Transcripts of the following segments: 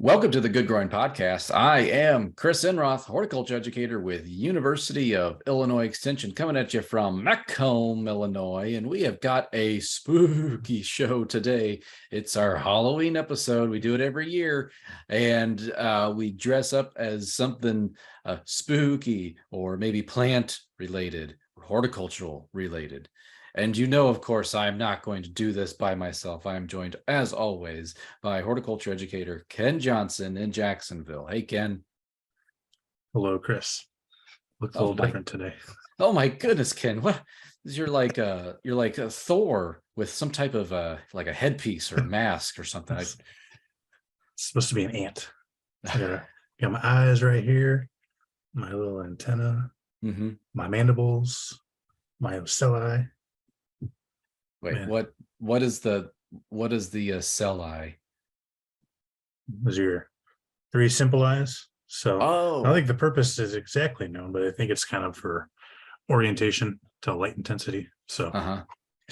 Welcome to the Good Growing Podcast. I am Chris Enroth, horticulture educator with University of Illinois Extension, coming at you from Macomb, Illinois, and we have got a spooky show today. It's our Halloween episode. We do it every year, and we dress up as something spooky or maybe plant related, horticultural related. And you know, of course, I'm not going to do this by myself. I am joined, as always, by horticulture educator Ken Johnson in Jacksonville. Hey, Ken. Hello, Chris. Looks a little different today. Oh my goodness, Ken! What? You're like a Thor with some type of like a headpiece or a mask or something. It's supposed to be an ant. I got my eyes right here, my little antenna, my mandibles, my ocelli. Wait, man. What is the ocelli? Those are your three simple eyes. So I don't think the purpose is exactly known, but I think it's kind of for orientation to light intensity. So you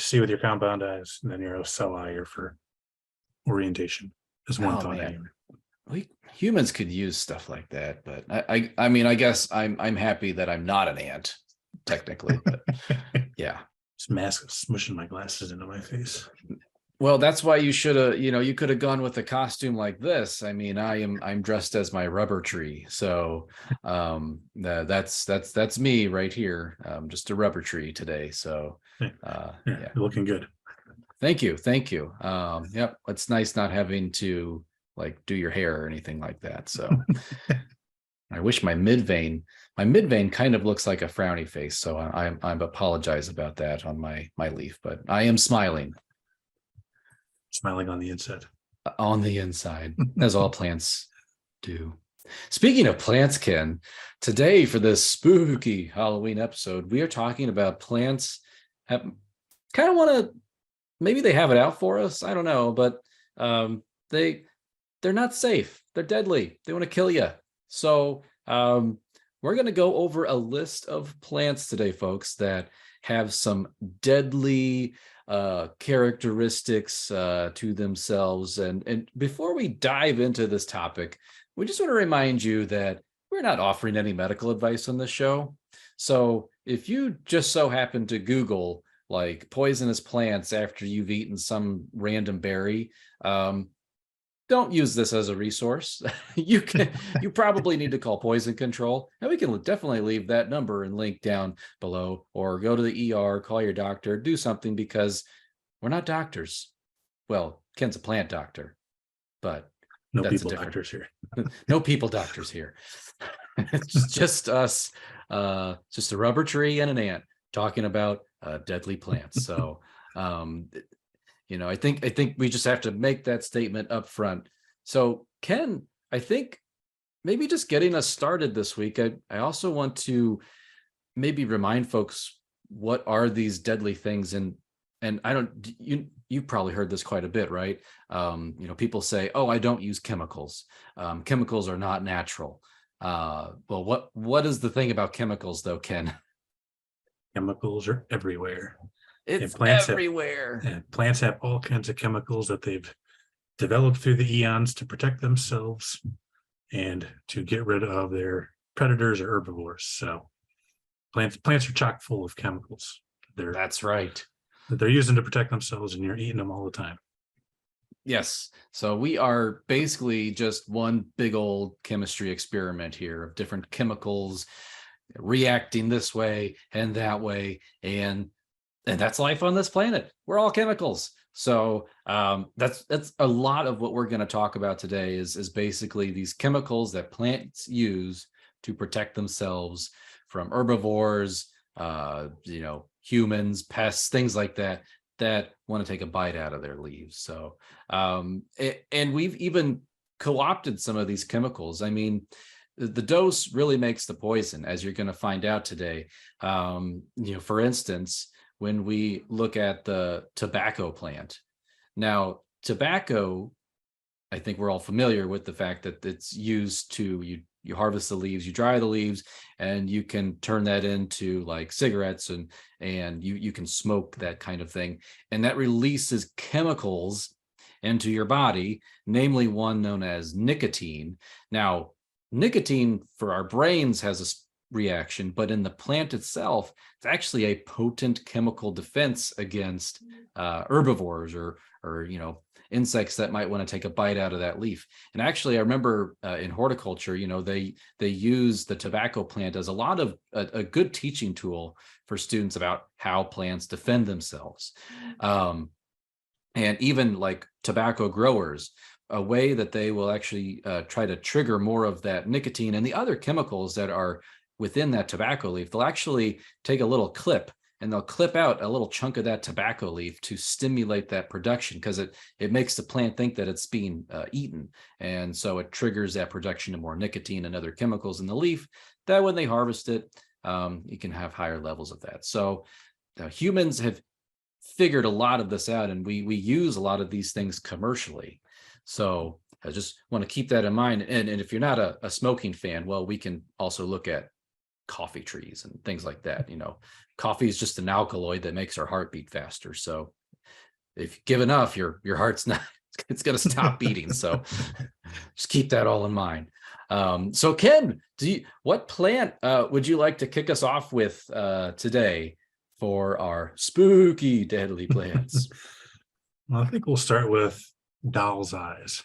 see with your compound eyes, and then your ocelli are for orientation. Is one thought anyway. Humans could use stuff like that, but I mean, I guess I'm happy that I'm not an ant, technically. But yeah. This mask is smushing my glasses into my face. Well, that's why you should have, you could have gone with a costume like this. I mean, I'm dressed as my rubber tree. So that's me right here. Just a rubber tree today. So yeah, you're looking good. Thank you. Yep. It's nice not having to like do your hair or anything like that. So I wish my mid vein kind of looks like a frowny face. So I apologize about that on my leaf, but I am smiling. Smiling on the inside. On the inside, as all plants do. Speaking of plants, Ken, today for this spooky Halloween episode, we are talking about plants that kind of want to, maybe they have it out for us. I don't know, but they're not safe. They're deadly. They want to kill you. So we're going to go over a list of plants today, folks, that have some deadly characteristics to themselves. And before we dive into this topic, we just want to remind you that we're not offering any medical advice on this show. So if you just so happen to Google like poisonous plants after you've eaten some random berry, don't use this as a resource. You probably need to call Poison Control, and we can definitely leave that number and link down below, or go to the ER, call your doctor, do something, because we're not doctors. Well, Ken's a plant doctor, but no people doctors here. No people doctors here. It's just us, just a rubber tree and an ant talking about deadly plants. So I think we just have to make that statement up front. So, Ken, I think maybe just getting us started this week, I also want to maybe remind folks what are these deadly things. And you probably heard this quite a bit, right? People say, oh, I don't use chemicals. Chemicals are not natural. Well, what is the thing about chemicals though, Ken? Chemicals are everywhere. It's everywhere. Plants have all kinds of chemicals that they've developed through the eons to protect themselves and to get rid of their predators or herbivores. So plants are chock full of chemicals. That's right. That they're using to protect themselves, and you're eating them all the time. Yes. So we are basically just one big old chemistry experiment here of different chemicals reacting this way and that way. And that's life on this planet. We're all chemicals. So that's a lot of what we're going to talk about today is basically these chemicals that plants use to protect themselves from herbivores, humans, pests, things like that want to take a bite out of their leaves. So and we've even co-opted some of these chemicals. I mean, the dose really makes the poison, as you're going to find out today. For instance, when we look at the tobacco plant. Now, tobacco, I think we're all familiar with the fact that it's used to, you harvest the leaves, you dry the leaves, and you can turn that into like cigarettes, and you can smoke that kind of thing. And that releases chemicals into your body, namely one known as nicotine. Now, nicotine for our brains has a reaction, but in the plant itself, it's actually a potent chemical defense against herbivores or insects that might want to take a bite out of that leaf. And actually, I remember in horticulture, they use the tobacco plant as a lot of a good teaching tool for students about how plants defend themselves. And even like tobacco growers, a way that they will actually try to trigger more of that nicotine and the other chemicals that are within that tobacco leaf, they'll actually take a little clip and they'll clip out a little chunk of that tobacco leaf to stimulate that production, because it makes the plant think that it's being eaten. And so it triggers that production of more nicotine and other chemicals in the leaf that when they harvest it, you can have higher levels of that. So humans have figured a lot of this out, and we use a lot of these things commercially. So I just want to keep that in mind. And if you're not a smoking fan, well, we can also look at coffee trees and things like that. Coffee is just an alkaloid that makes our heart beat faster. So if you give enough, your heart's not, it's going to stop beating. So just keep that all in mind. So Ken, what plant would you like to kick us off with today for our spooky deadly plants? Well, I think we'll start with doll's eyes.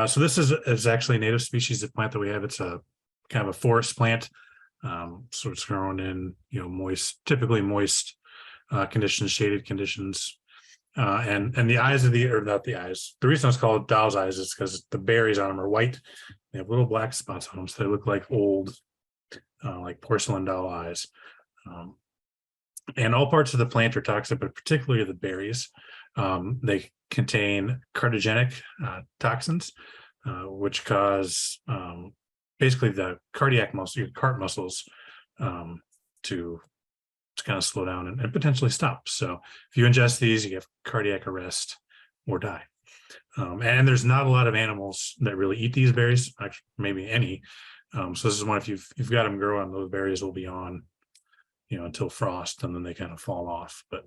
So this is actually a native species of plant that we have. It's a kind of a forest plant. So it's grown in typically moist conditions, shaded conditions, and the eyes of not the eyes. The reason it's called doll's eyes is because the berries on them are white. They have little black spots on them, so they look like old, like porcelain doll eyes. And all parts of the plant are toxic, but particularly the berries. They contain carcinogenic toxins, which cause basically the cardiac muscle, your heart muscles, to kind of slow down and potentially stop. So if you ingest these, you get cardiac arrest or die. And there's not a lot of animals that really eat these berries, actually, maybe any. So this is one, if you've got them growing, those berries will be on, until frost, and then they kind of fall off. But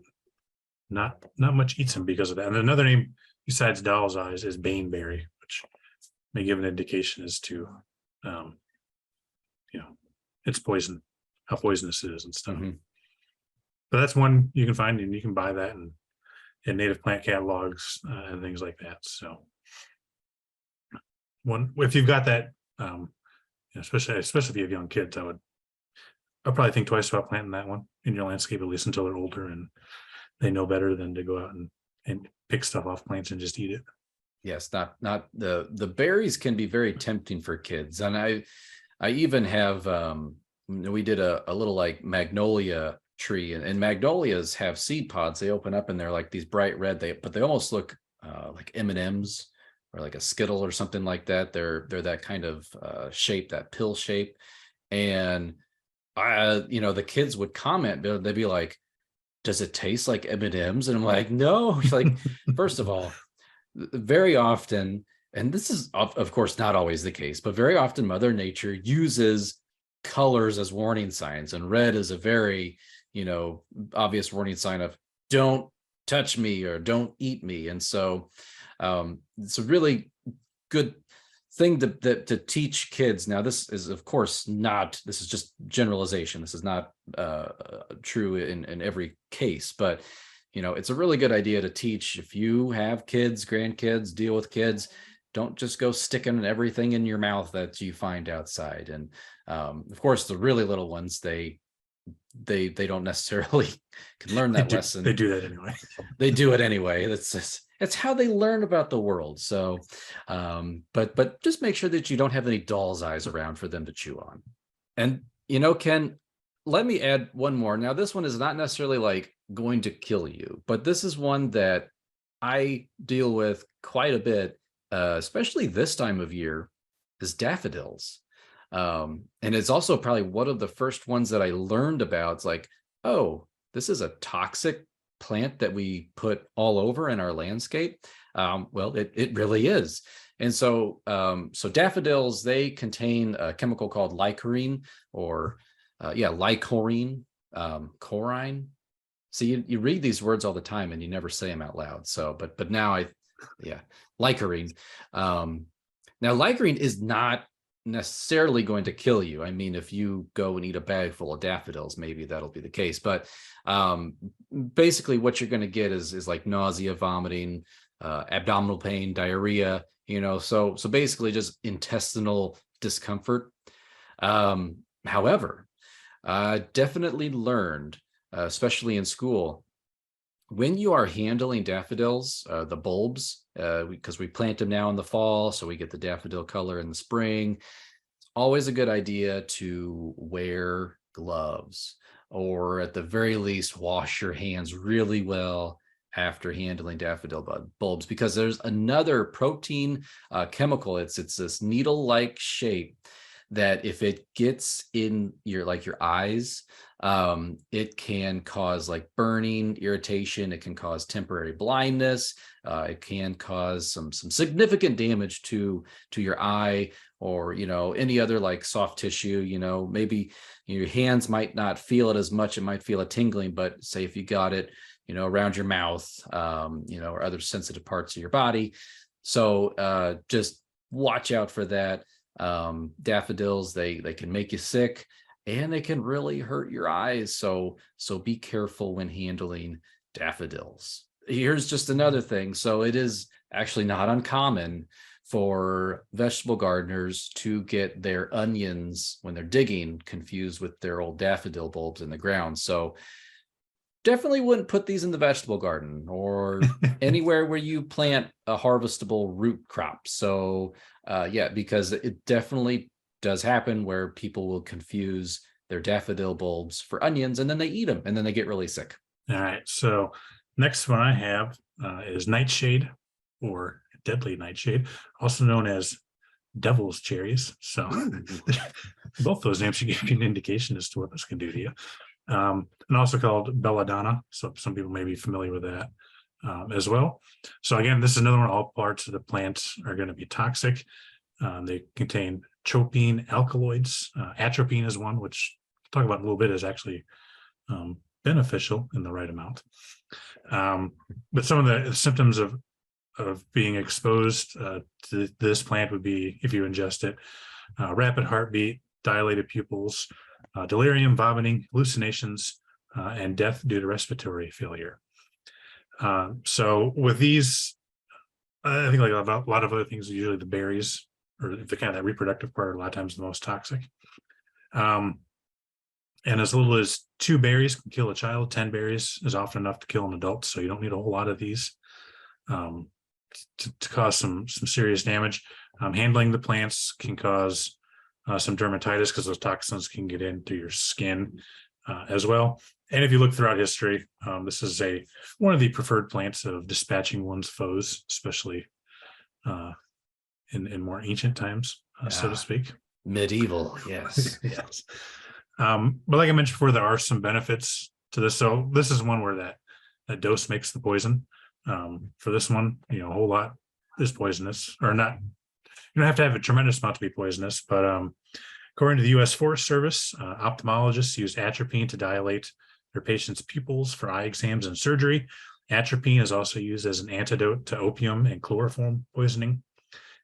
not much eats them because of that. And another name besides doll's eyes is baneberry, which may give an indication as to it's poison, how poisonous it is and stuff. Mm-hmm. But that's one you can find, and you can buy that in native plant catalogs and things like that. So if you've got that, especially if you have young kids, I'll probably think twice about planting that one in your landscape, at least until they're older and they know better than to go out and pick stuff off plants and just eat it. Yes, not the berries can be very tempting for kids. And I even have we did a little like magnolia tree, and magnolias have seed pods. They open up and they're like these bright red, but they almost look like M&Ms or like a Skittle or something like that. They're that kind of shape, that pill shape. And the kids would comment, they'd be like, does it taste like M&Ms? And I'm like, no. Like, first of all, very often, and this is of course not always the case, but very often Mother Nature uses colors as warning signs, and red is a very obvious warning sign of don't touch me or don't eat me. And so it's a really good thing to teach kids. Now, this is of course this is just generalization. This is not true in every case, but it's a really good idea to teach. If you have kids, grandkids, deal with kids, don't just go sticking everything in your mouth that you find outside. And of course, the really little ones, they don't necessarily can learn that lesson. They do that anyway. They do it anyway. It's how they learn about the world. So, but just make sure that you don't have any doll's eyes around for them to chew on. And Ken, let me add one more. Now, this one is not necessarily like going to kill you, but this is one that I deal with quite a bit, especially this time of year, is daffodils. And it's also probably one of the first ones that I learned about. It's like, oh, this is a toxic plant that we put all over in our landscape. Well, it really is. And so daffodils, they contain a chemical called lycorine, or lycorine, corine. So you read these words all the time and you never say them out loud. So, but now Yeah, lichering. Now lichering is not necessarily going to kill you. I mean, if you go and eat a bag full of daffodils, maybe that'll be the case. But basically, what you're going to get is like nausea, vomiting, abdominal pain, diarrhea. So basically just intestinal discomfort. However, definitely learned, especially in school, when you are handling daffodils, the bulbs, because we plant them now in the fall, so we get the daffodil color in the spring, it's always a good idea to wear gloves, or at the very least, wash your hands really well after handling daffodil bulbs, because there's another protein chemical. It's this needle-like shape that if it gets in your eyes, it can cause like burning, irritation. It can cause temporary blindness. It can cause some significant damage to your eye, or any other like soft tissue. Maybe your hands might not feel it as much. It might feel a tingling, but say if you got it around your mouth, or other sensitive parts of your body. So just watch out for that. Daffodils, they can make you sick, and they can really hurt your eyes. So be careful when handling daffodils. Here's just another thing. So it is actually not uncommon for vegetable gardeners to get their onions, when they're digging, confused with their old daffodil bulbs in the ground. So definitely wouldn't put these in the vegetable garden or anywhere where you plant a harvestable root crop. So yeah, because it definitely does happen where people will confuse their daffodil bulbs for onions, and then they eat them, and then they get really sick. All right. So next one I have is nightshade, or deadly nightshade, also known as devil's cherries. So both those names should give you an indication as to what this can do to you. And also called belladonna. So some people may be familiar with that as well. So again, this is another one. All parts of the plant are going to be toxic. They contain tropine alkaloids. Atropine is one, which we'll talk about in a little bit, is actually beneficial in the right amount. But some of the symptoms of being exposed to this plant would be, if you ingest it, rapid heartbeat, dilated pupils, delirium, vomiting, hallucinations, and death due to respiratory failure. So with these, I think like a lot of other things, usually the berries, or the kind of that reproductive part, are a lot of times the most toxic. And as little as 2 berries can kill a child. 10 berries is often enough to kill an adult. So you don't need a whole lot of these to cause some serious damage. Handling the plants can cause some dermatitis, because those toxins can get into your skin as well. And if you look throughout history, this is one of the preferred plants of dispatching one's foes, especially in more ancient times, so to speak. Medieval, yes. Yes. But like I mentioned before, there are some benefits to this. So this is one where that dose makes the poison. For this one, a whole lot is poisonous, or not. You don't have to have a tremendous amount to be poisonous, but according to the U.S. Forest Service, ophthalmologists use atropine to dilate their patients' pupils for eye exams and surgery. Atropine is also used as an antidote to opium and chloroform poisoning.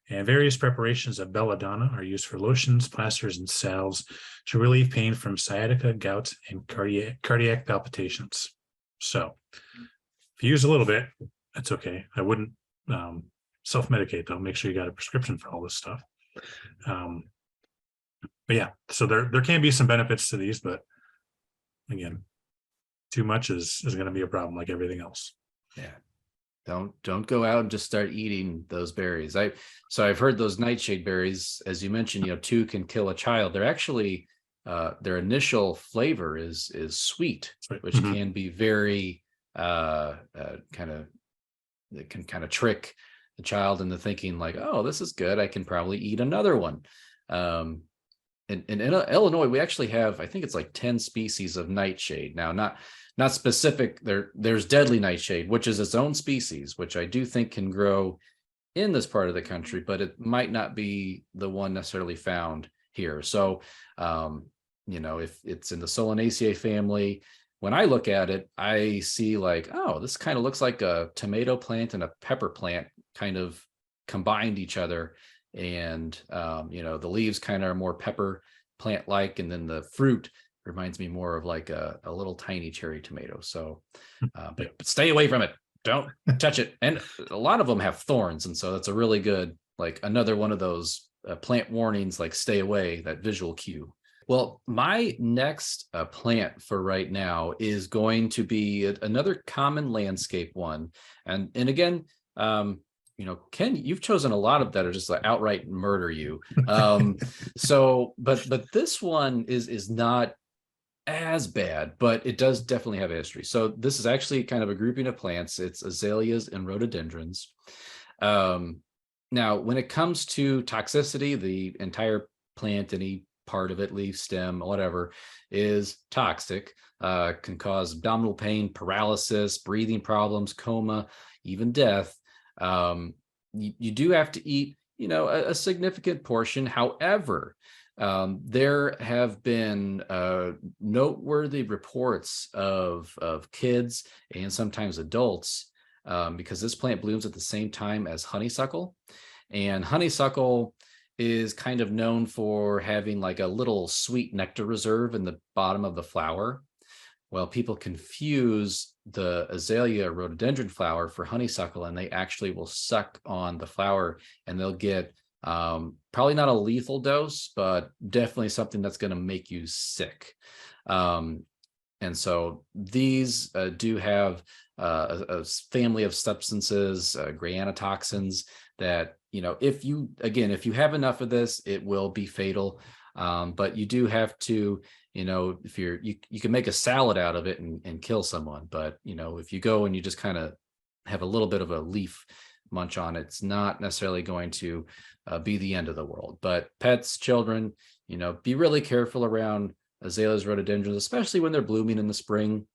And various preparations of belladonna are used for lotions, plasters, and salves to relieve pain from sciatica, gout, and cardiac palpitations. So if you use a little bit, that's okay. I wouldn't self-medicate, though. Make sure you got a prescription for all this stuff. But yeah, so there can be some benefits to these, but again, too much is going to be a problem, like everything else. Yeah. Don't go out and just start eating those berries. I've heard those nightshade berries, as you mentioned, 2 can kill a child. They're actually their initial flavor is sweet, which can be very it can kind of trick the child into thinking like, oh, this is good, I can probably eat another one. In Illinois, we actually have, I think it's like 10 species of nightshade. Now, not specific. There's deadly nightshade, which is its own species, which I do think can grow in this part of the country, but it might not be the one necessarily found here. So, if it's in the Solanaceae family, when I look at it, I see like, oh, this kind of looks like a tomato plant and a pepper plant kind of combined each other, and the leaves kind of are more pepper plant like, and then the fruit reminds me more of like a little tiny cherry tomato. So but stay away from it, don't touch it. And a lot of them have thorns, and so that's a really good, like, another one of those plant warnings, like stay away, that visual cue. Well, my next plant for right now is going to be another common landscape one. And again, Ken, you've chosen a lot of that are just like outright murder you. So, but this one is not as bad, but it does definitely have a history. So this is actually kind of a grouping of plants. It's azaleas and rhododendrons. Now, when it comes to toxicity, the entire plant, any part of it, leaf, stem, whatever, is toxic, can cause abdominal pain, paralysis, breathing problems, coma, even death. You do have to eat, a significant portion. However, there have been noteworthy reports of kids and sometimes adults, because this plant blooms at the same time as honeysuckle, and honeysuckle is kind of known for having like a little sweet nectar reserve in the bottom of the flower. Well, people confuse the azalea rhododendron flower for honeysuckle, and they actually will suck on the flower, and they'll get probably not a lethal dose, but definitely something that's going to make you sick. And so these do have a family of substances, granotoxins, that, if you have enough of this, it will be fatal. But you do have to, if you can make a salad out of it and kill someone. But, if you go and you just kind of have a little bit of a leaf munch on it, it's not necessarily going to be the end of the world. But pets, children, be really careful around azaleas, rhododendrons, especially when they're blooming in the spring.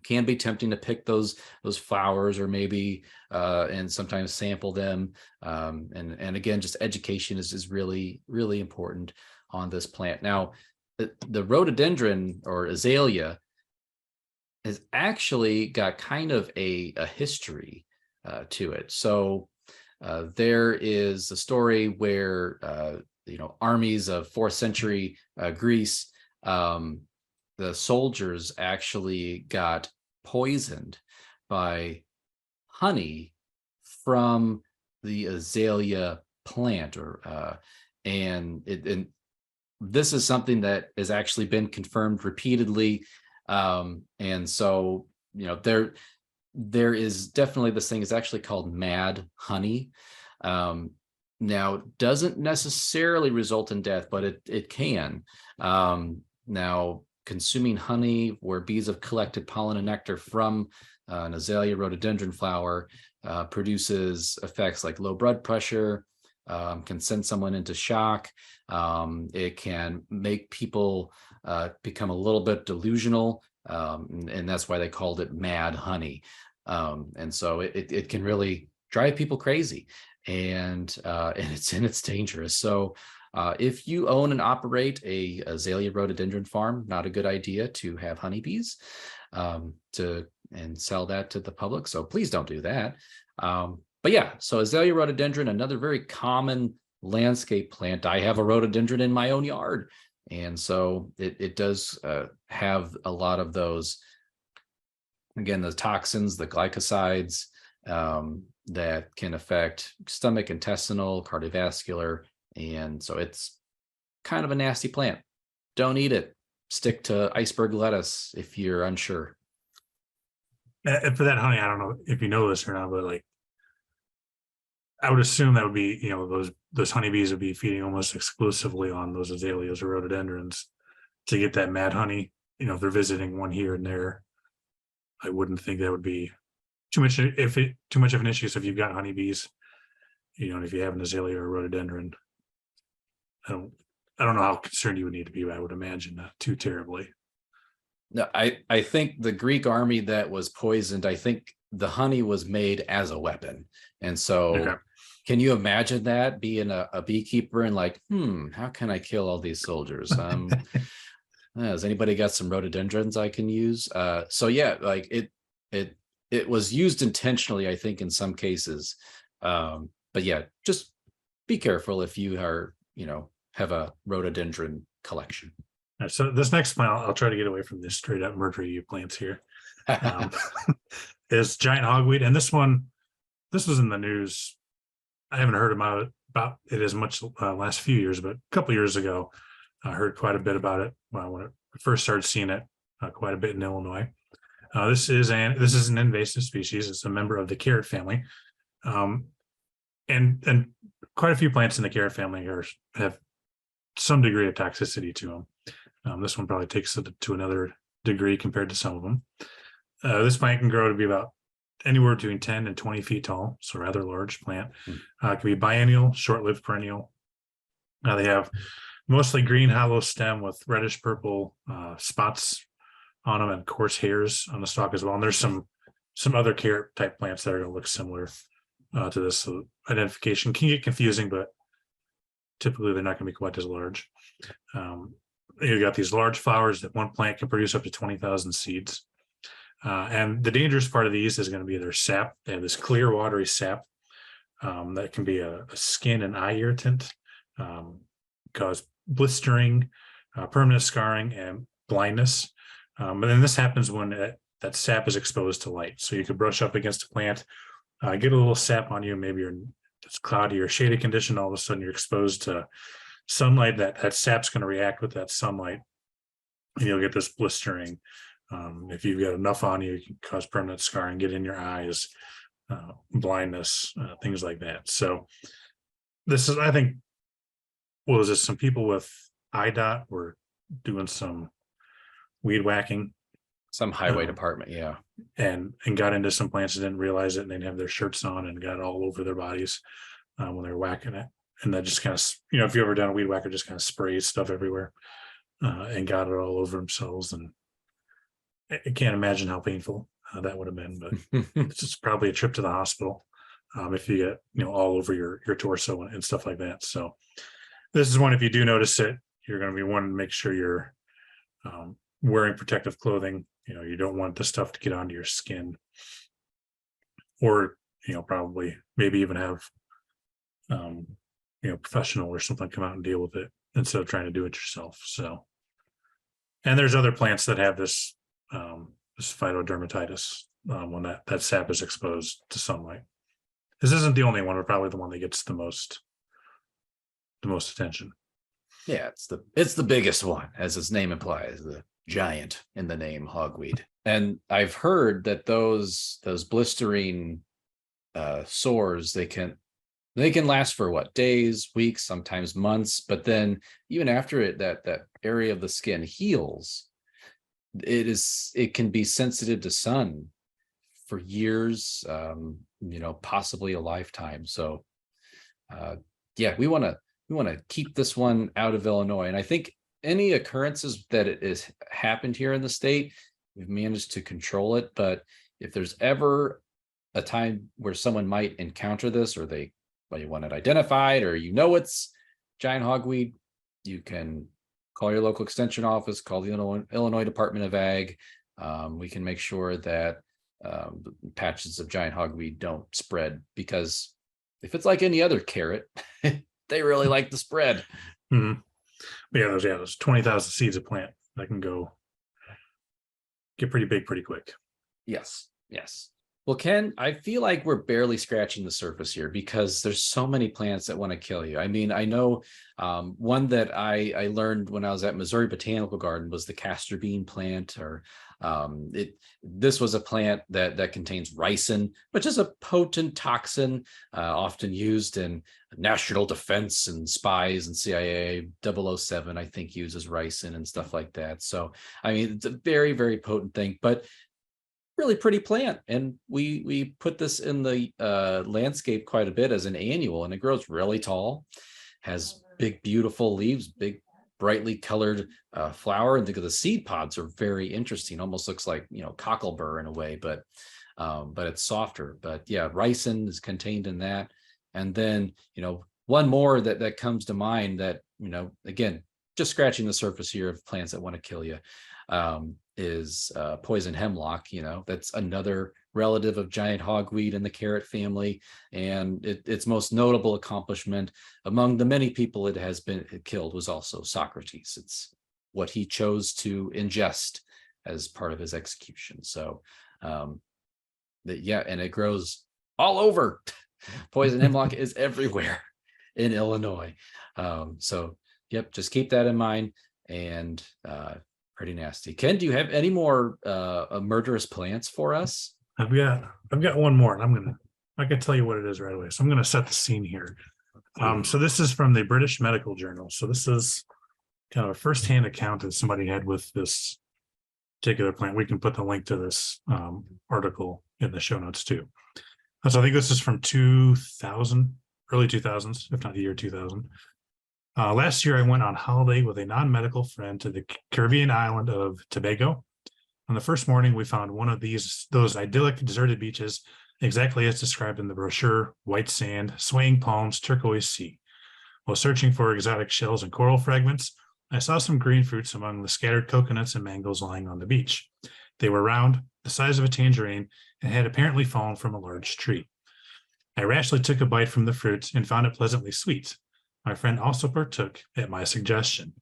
Can be tempting to pick those flowers, or maybe and sometimes sample them. And again, just education is really, really important on this plant. Now, the rhododendron or azalea has actually got kind of a history to it. So there is a story where armies of 4th century Greece, the soldiers actually got poisoned by honey from the azalea plant, and this is something that has actually been confirmed repeatedly. And so, there is definitely, this thing is actually called mad honey. Now, doesn't necessarily result in death, but it can. Now, consuming honey where bees have collected pollen and nectar from an azalea rhododendron flower produces effects like low blood pressure, can send someone into shock. It can make people become a little bit delusional, and that's why they called it mad honey. And so it can really drive people crazy, and it's dangerous. So if you own and operate a azalea rhododendron farm, not a good idea to have honeybees and sell that to the public. So please don't do that. But yeah, so azalea rhododendron, another very common landscape plant. I have a rhododendron in my own yard, and so it does have a lot of those, again, the toxins, the glycosides, that can affect stomach, intestinal, cardiovascular. And so it's kind of a nasty plant. Don't eat it. Stick to iceberg lettuce if you're unsure. And for that honey, I don't know if you know this or not, but like, I would assume that would be, those honeybees would be feeding almost exclusively on those azaleas or rhododendrons to get that mad honey. If they're visiting one here and there, I wouldn't think that would be too much of an issue. So if you've got honeybees, and if you have an azalea or a rhododendron, I don't know how concerned you would need to be, but I would imagine not too terribly. No, I think the Greek army that was poisoned, I think the honey was made as a weapon. And so okay. Can you imagine that, being a beekeeper and like, how can I kill all these soldiers? Has anybody got some rhododendrons I can use? So yeah, like it was used intentionally, I think, in some cases, But yeah, just be careful if you are, have a rhododendron collection. Right, so this next plant, I'll try to get away from this straight up murder you plants here. Is giant hogweed, and this was in the news. I haven't heard about it as much last few years, but a couple years ago, I heard quite a bit about it when I first started seeing it quite a bit in Illinois. This is an invasive species. It's a member of the carrot family, and quite a few plants in the carrot family have some degree of toxicity to them. This one probably takes it to another degree compared to some of them. This plant can grow to be about anywhere between 10 and 20 feet tall, so rather large plant. Can be biennial, short-lived perennial. They have mostly green hollow stem with reddish purple spots on them and coarse hairs on the stalk as well. And there's some other carrot type plants that are going to look similar to this. So identification can get confusing, but typically they're not going to be quite as large. You got these large flowers that one plant can produce up to 20,000 seeds. And the dangerous part of these is going to be their sap. They have this clear, watery sap that can be a skin and eye irritant, cause blistering, permanent scarring, and blindness. But then this happens when that sap is exposed to light. So you could brush up against a plant, get a little sap on you. Maybe it's cloudy or shady condition. All of a sudden, you're exposed to sunlight. That sap's going to react with that sunlight, and you'll get this blistering. If you've got enough on you, it can cause permanent scarring, get in your eyes, blindness, things like that. So this is, I think, was this some people with IDOT were doing some weed whacking, some highway department, yeah, and got into some plants and didn't realize it, and they'd have their shirts on and got it all over their bodies when they were whacking it. And that just kind of, if you've ever done a weed whacker, just kind of sprays stuff everywhere and got it all over themselves. And I can't imagine how painful that would have been, but it's just probably a trip to the hospital if you get all over your torso and stuff like that. So this is one, if you do notice it, you're going to be wanting to make sure you're wearing protective clothing. You don't want the stuff to get onto your skin, or probably maybe even have professional or something come out and deal with it instead of trying to do it yourself. So, and there's other plants that have this phytodermatitis when that sap is exposed to sunlight. This isn't the only one, but probably the one that gets the most attention. Yeah, it's the biggest one, as its name implies, the giant in the name hogweed. And I've heard that those blistering sores, they can last for what, days, weeks, sometimes months. But then even after it, that area of the skin heals, it can be sensitive to sun for years, possibly a lifetime. So yeah, we want to keep this one out of Illinois. And I think any occurrences that it has happened here in the state, we've managed to control it. But if there's ever a time where someone might encounter this, or they want it identified, or it's giant hogweed, you can call your local extension office, call the Illinois Department of Ag. We can make sure that patches of giant hogweed don't spread, because if it's like any other carrot, they really like the spread. Mm-hmm. Yeah, those 20,000 seeds of plant that can get pretty big pretty quick. Yes. Well, Ken, I feel like we're barely scratching the surface here, because there's so many plants that want to kill you. I mean, I know one that I learned when I was at Missouri Botanical Garden was the castor bean plant, or this was a plant that contains ricin, which is a potent toxin often used in national defense and spies, and CIA 007, I think, uses ricin and stuff like that. So, I mean, it's a very, very potent thing, but really pretty plant. And we put this in the landscape quite a bit as an annual, and it grows really tall, has big, beautiful leaves, big, brightly colored flower. And think of the seed pods are very interesting. Almost looks like, cocklebur in a way, but it's softer. But yeah, ricin is contained in that. And then, one more that comes to mind that, again, just scratching the surface here of plants that want to kill you. is poison hemlock. That's another relative of giant hogweed in the carrot family, and its most notable accomplishment among the many people it has been killed was also Socrates. It's what he chose to ingest as part of his execution. So and it grows all over. Poison hemlock is everywhere in Illinois. So yep, just keep that in mind. And pretty nasty. Ken, do you have any more murderous plants for us? I've got one more, and I can tell you what it is right away. So I'm gonna set the scene here. So this is from the British Medical Journal. So this is kind of a firsthand account that somebody had with this particular plant. We can put the link to this article in the show notes too. So I think this is from 2000, early 2000s, if not the year 2000. Last year, I went on holiday with a non-medical friend to the Caribbean island of Tobago. On the first morning, we found one of those idyllic deserted beaches, exactly as described in the brochure: white sand, swaying palms, turquoise sea. While searching for exotic shells and coral fragments, I saw some green fruits among the scattered coconuts and mangoes lying on the beach. They were round, the size of a tangerine, and had apparently fallen from a large tree. I rashly took a bite from the fruit and found it pleasantly sweet. My friend also partook at my suggestion.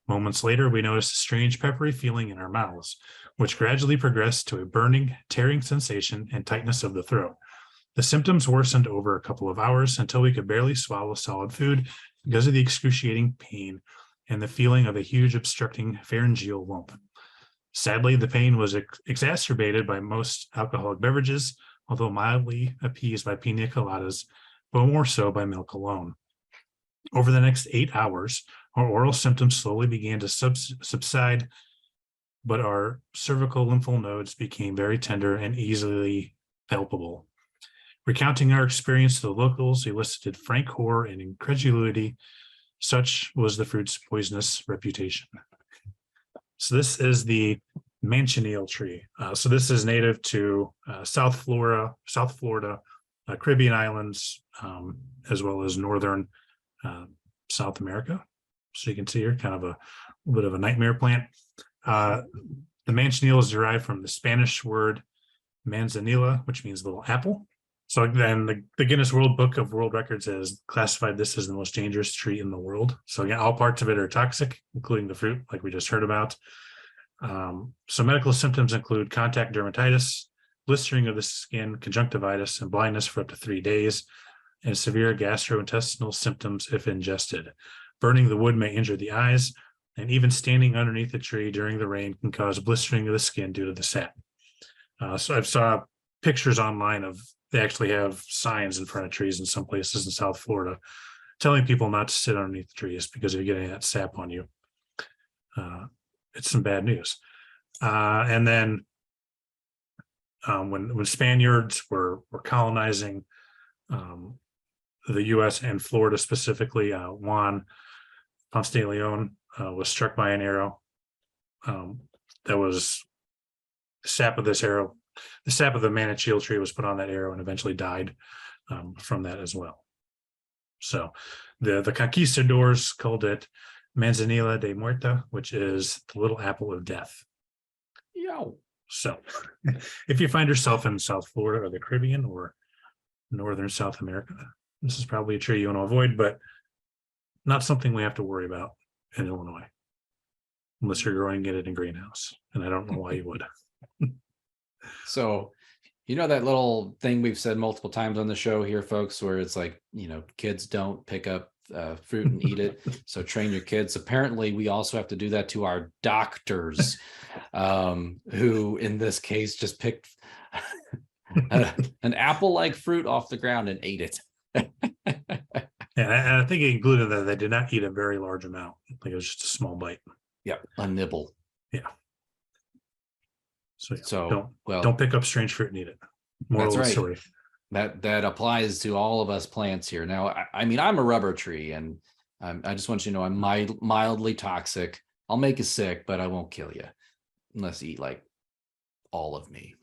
Moments later, we noticed a strange peppery feeling in our mouths, which gradually progressed to a burning, tearing sensation and tightness of the throat. The symptoms worsened over a couple of hours until we could barely swallow solid food because of the excruciating pain and the feeling of a huge obstructing pharyngeal lump. Sadly, the pain was exacerbated by most alcoholic beverages, although mildly appeased by pina coladas, but more so by milk alone. Over the next 8 hours, our oral symptoms slowly began to subside, but our cervical lymph nodes became very tender and easily palpable. Recounting our experience to the locals elicited frank horror and incredulity. Such was the fruit's poisonous reputation. So this is the Manchineel tree. So this is native to South Florida, Caribbean islands, as well as northern South America. So you can see here kind of a little bit of a nightmare plant. The Manchineel is derived from the Spanish word manzanilla, which means little apple. So then the Guinness World Book of World Records has classified this as the most dangerous tree in the world. So again, all parts of it are toxic, including the fruit, like we just heard about. So medical symptoms include contact dermatitis, blistering of the skin, conjunctivitis, and blindness for up to 3 days, and severe gastrointestinal symptoms if ingested. Burning the wood may injure the eyes, and even standing underneath the tree during the rain can cause blistering of the skin due to the sap. So I've saw pictures online of they actually have signs in front of trees in some places in South Florida telling people not to sit underneath the trees because if you get any of that sap on you, it's some bad news. And then when Spaniards were colonizing the U.S. and Florida specifically, Juan Ponce de Leon was struck by an arrow. That was the sap of this arrow. The sap of the Manchineel tree was put on that arrow and eventually died from that as well. So the conquistadors called it Manzanilla de Muerta, which is the little apple of death. Yo. So if you find yourself in South Florida or the Caribbean or northern South America, this is probably a tree you want to avoid, but not something we have to worry about in Illinois, unless you're growing it in a greenhouse. And I don't know why you would. So, that little thing we've said multiple times on the show here, folks, where it's like, kids don't pick up fruit and eat it. So train your kids. Apparently, we also have to do that to our doctors, who in this case just picked an apple-like fruit off the ground and ate it. And I think it included that they did not eat a very large amount. I think it was just a small bite. Yeah, a nibble. Yeah. So don't pick up strange fruit and eat it. Moral of the story. That applies to all of us plants here. Now, I mean, I'm a rubber tree, and I just want you to know I'm mildly toxic. I'll make you sick, but I won't kill you unless you eat like all of me.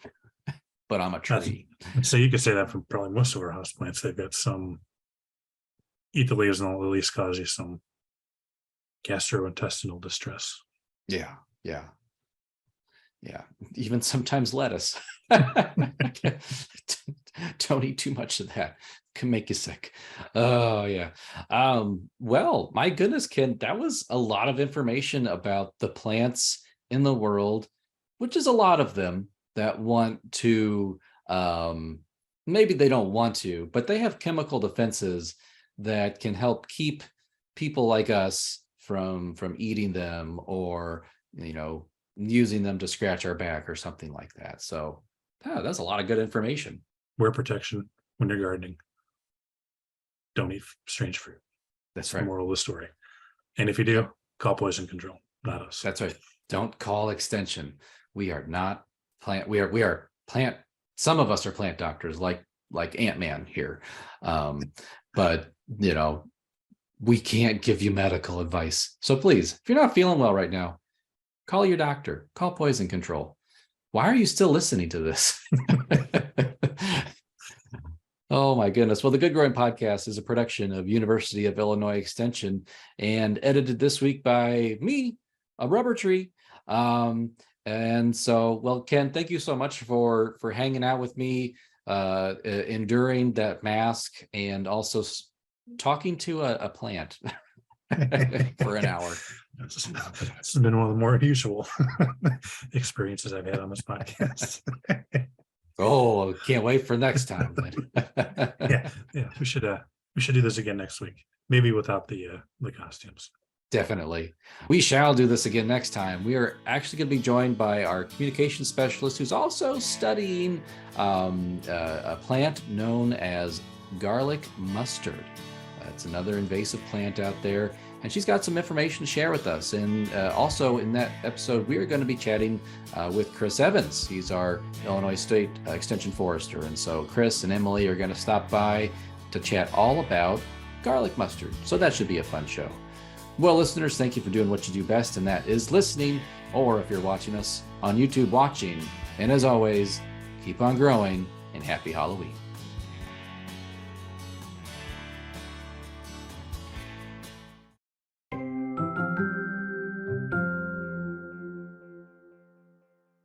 But I'm a tree. So you could say that for probably most of our houseplants. They've got some eat the leaves and all the leaves cause you some gastrointestinal distress. Yeah. Yeah, even sometimes lettuce. Don't eat too much of that. Can make you sick. Oh yeah. Well, my goodness, Ken, that was a lot of information about the plants in the world, which is a lot of them that want to, maybe they don't want to, but they have chemical defenses that can help keep people like us from eating them, or using them to scratch our back or something like that. So that's a lot of good information. Wear protection when you're gardening. Don't eat strange fruit. That's the right. moral of the story. And if you do, call Poison Control, not us. That's right. Don't call Extension. We are not plant. We are plant. Some of us are plant doctors, like Ant-Man here. But we can't give you medical advice. So please, if you're not feeling well right now, call your doctor. Call Poison Control. Why are you still listening to this? Oh my goodness. Well, the Good Growing Podcast is a production of University of Illinois Extension and edited this week by me, a rubber tree. And so, well, Ken, thank you so much for hanging out with me, enduring that mask, and also talking to a plant for an hour. This has been one of the more usual experiences I've had on this podcast. Oh, can't wait for next time. yeah, we should do this again next week. Maybe without the costumes. Definitely. We shall do this again next time. We are actually going to be joined by our communication specialist, who's also studying a plant known as garlic mustard. It's another invasive plant out there, and she's got some information to share with us. And also in that episode, we are going to be chatting with Chris Evans. He's our Illinois State Extension Forester. And so Chris and Emily are going to stop by to chat all about garlic mustard. So that should be a fun show. Well, listeners, thank you for doing what you do best, and that is listening, or if you're watching us on YouTube, watching. And as always, keep on growing, and happy Halloween.